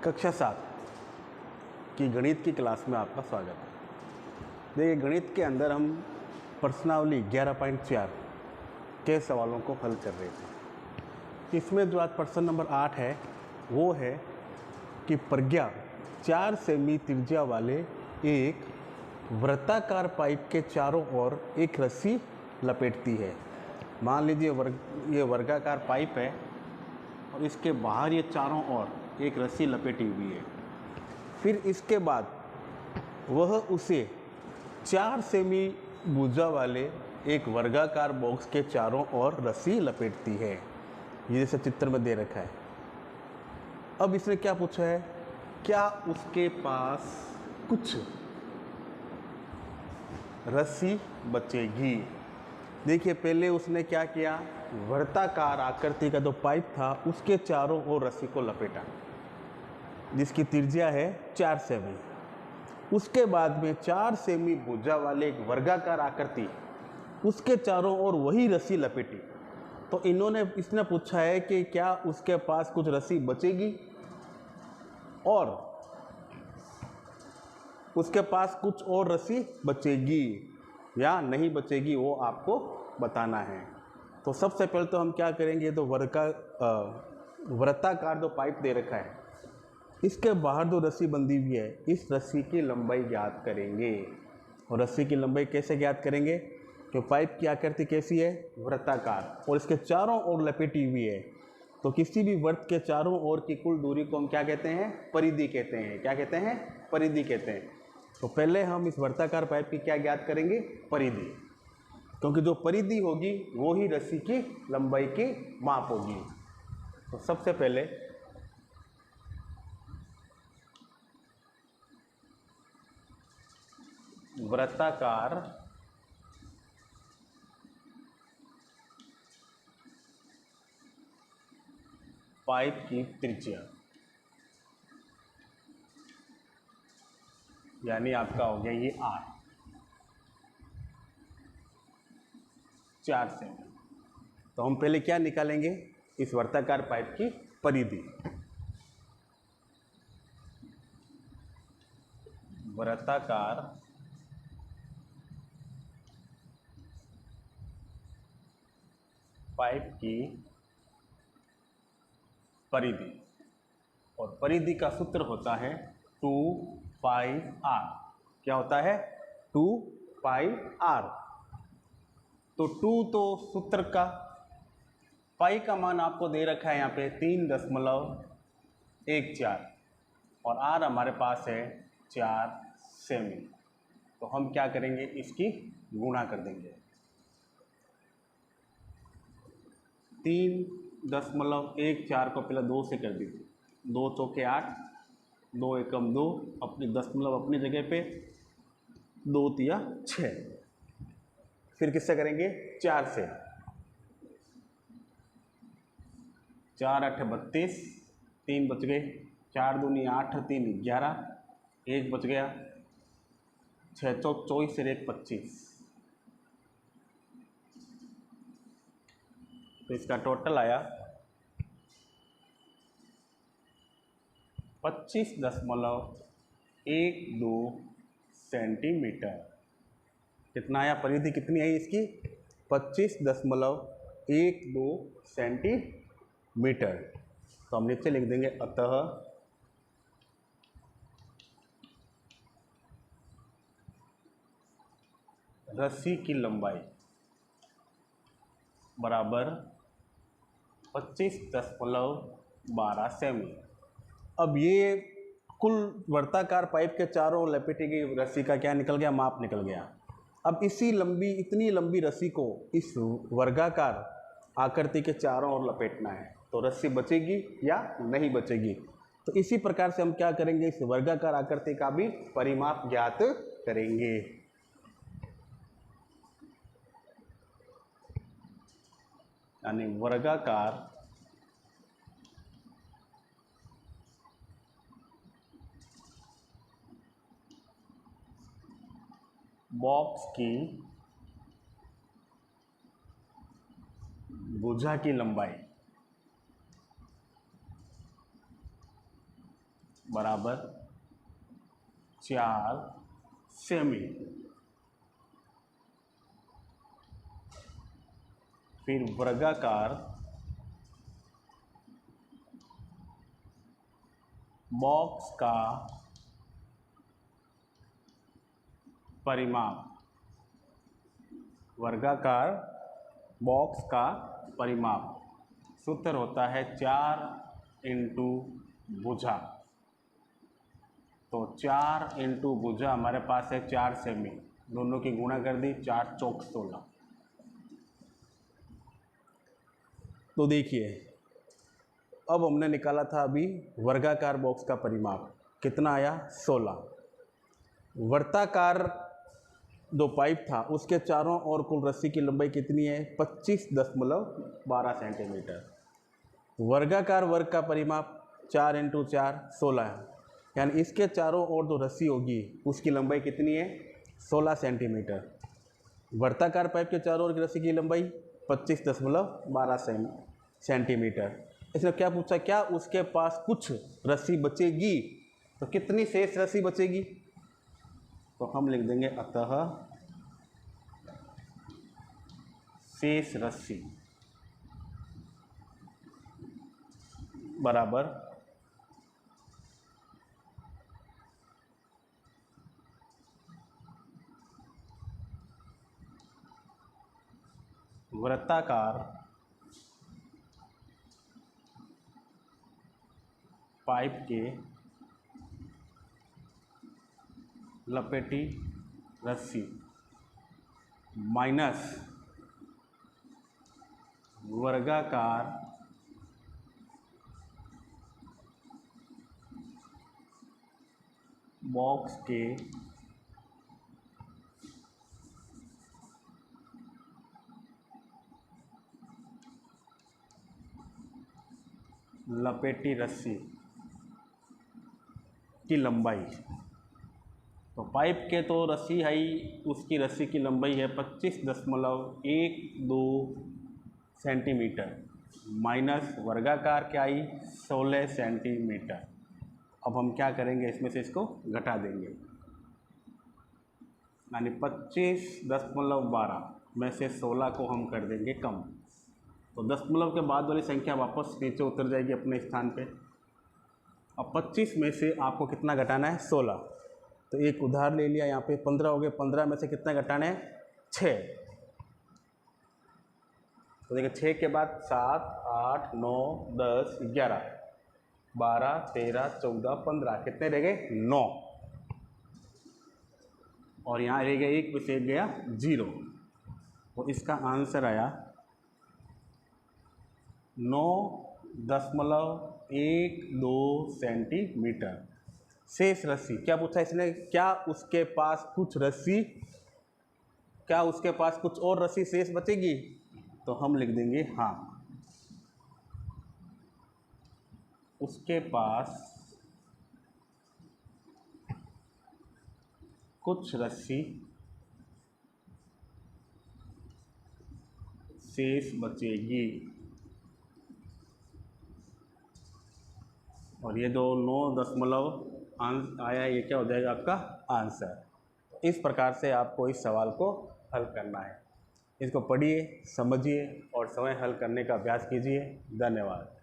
कक्षा 7 की गणित की क्लास में आपका स्वागत है। देखिए, गणित के अंदर हम प्रश्नावली 11.4 के सवालों को हल कर रहे थे। इसमें जो आज प्रश्न नंबर 8 है वो है कि प्रज्ञा 4 सेमी त्रिज्या वाले एक वृत्ताकार पाइप के चारों ओर एक रस्सी लपेटती है। मान लीजिए ये वर्गाकार पाइप है और इसके बाहर ये चारों ओर एक रस्सी लपेटी हुई है। फिर इसके बाद वह उसे 4 सेमी भुजा वाले एक वर्गाकार बॉक्स के चारों ओर रस्सी लपेटती है। ये जैसे चित्र में दे रखा है। अब इसने क्या पूछा है, क्या उसके पास कुछ रस्सी बचेगी। देखिए, पहले उसने क्या किया, वृत्ताकार आकृति का जो पाइप था उसके चारों ओर रस्सी को लपेटा जिसकी त्रिज्या है 4 सेमी। उसके बाद में 4 सेमी भुजा वाले एक वर्गाकार आकृति उसके चारों ओर वही रस्सी लपेटी। तो इसने पूछा है कि क्या उसके पास कुछ रस्सी बचेगी और उसके पास कुछ और रस्सी बचेगी या नहीं बचेगी, वो आपको बताना है। तो सबसे पहले तो हम क्या करेंगे, तो वृत्ताकार जो पाइप दे रखा है इसके बाहर जो रस्सी बंधी हुई है इस रस्सी की लंबाई ज्ञात करेंगे। और रस्सी की लंबाई कैसे ज्ञात करेंगे, कि पाइप की आकृति कैसी है, वृत्ताकार, और इसके चारों ओर लपेटी हुई है। तो किसी भी वृत्त के चारों ओर की कुल दूरी को हम क्या कहते हैं, परिधि कहते हैं। क्या कहते हैं, परिधि कहते हैं। तो पहले हम इस वृत्ताकार पाइप की क्या ज्ञात करेंगे, परिधि, क्योंकि जो परिधि होगी वो ही रस्सी की लंबाई की माप होगी। तो सबसे पहले वृत्ताकार पाइप की त्रिज्या यानी आपका हो गया ये R 4 सेमी। तो हम पहले क्या निकालेंगे, इस वृत्ताकार पाइप की परिधि। वृत्ताकार पाइप की परिधि, और परिधि का सूत्र होता है 2 पाई r। क्या होता है, 2 पाई r। तो 2 तो सूत्र का, पाई का मान आपको दे रखा है यहाँ पे 3.14 और r हमारे पास है 4 सेमी। तो हम क्या करेंगे, इसकी गुणा कर देंगे। 3.14 को पहले 2 से कर दीजिए, 2 चौके 8, 2 एकम 2, अपनी दशमलव अपनी जगह पे, 2 तिया 6। फिर किससे करेंगे, 4 से। 4 8 32, 3 बच गए, 4 दूनी 8, 3 11, 1 बच गया, 6 चौक 24 और 1 25। तो इसका टोटल आया 25.12 सेंटीमीटर। कितना आया, परिधि कितनी आई इसकी, 25.12 सेंटीमीटर। तो हम नीचे लिख देंगे, अतः रस्सी की लंबाई बराबर 25.12 सेमी। अब ये कुल वर्ताकार पाइप के चारों ओर लपेटी गई रस्सी का क्या निकल गया, माप निकल गया। अब इतनी लंबी रस्सी को इस वर्गाकार आकृति के चारों ओर लपेटना है, तो रस्सी बचेगी या नहीं बचेगी। तो इसी प्रकार से हम क्या करेंगे, इस वर्गाकार आकृति का भी परिमाप ज्ञात करेंगे। यानी वर्गाकार बॉक्स की भुजा की लंबाई बराबर 4 सेमी। फिर वर्गाकार बॉक्स का परिमाप, वर्गाकार बॉक्स का परिमाप सूत्र होता है 4 इंटू भुजा। तो 4 इंटू भुजा हमारे पास है 4 सेमी, दोनों की गुणा कर दी, 4 चौक 16। तो देखिए अब हमने निकाला था अभी वर्गाकार बॉक्स का परिमाप, कितना आया 16। वर्ताकार जो पाइप था उसके चारों ओर कुल रस्सी की लंबाई कितनी है 25.12 सेंटीमीटर। वर्गाकार वर्ग का परिमाप 4 इंटू 4 16 है, यानी इसके चारों ओर जो रस्सी होगी उसकी लंबाई कितनी है 16 सेंटीमीटर। वर्ताकार पाइप के चारों ओर की रस्सी की लंबाई 25.12 सेंटीमीटर। इसने क्या पूछा, क्या उसके पास कुछ रस्सी बचेगी, तो कितनी शेष रस्सी बचेगी, तो हम लिख देंगे अतः शेष रस्सी बराबर वृत्ताकार पाइप के लपेटी रस्सी माइनस वर्गाकार बॉक्स के लपेटी रस्सी की लंबाई। तो पाइप के तो रस्सी है ही, उसकी रस्सी की लंबाई है 25.12 सेंटीमीटर माइनस वर्गाकार क्या आई 16 सेंटीमीटर। अब हम क्या करेंगे, इसमें से इसको घटा देंगे, यानी 25.12 में से 16 को हम कर देंगे कम, तो दशमलव के बाद वाली संख्या वापस नीचे उतर जाएगी अपने स्थान पे। अब 25 में से आपको कितना घटाना है 16, तो एक उधार ले लिया, यहाँ पे 15 हो गए, 15 में से कितना घटाना है 6। तो देखिए 6 के बाद 7 8 9 10 11 12 13 14 15 कितने रह गए 9, और यहाँ रह गया 1 में से गया 0, तो इसका आंसर आया 9.12 सेंटीमीटर। शेष रस्सी क्या पूछा इसने, क्या उसके पास कुछ रस्सी, क्या उसके पास कुछ और रस्सी शेष बचेगी, तो हम लिख देंगे हाँ, उसके पास कुछ रस्सी शेष बचेगी, और ये जो 9 आया ये क्या हो जाएगा आपका आंसर। इस प्रकार से आपको इस सवाल को हल करना है। इसको पढ़िए, समझिए और स्वयं हल करने का अभ्यास कीजिए। धन्यवाद।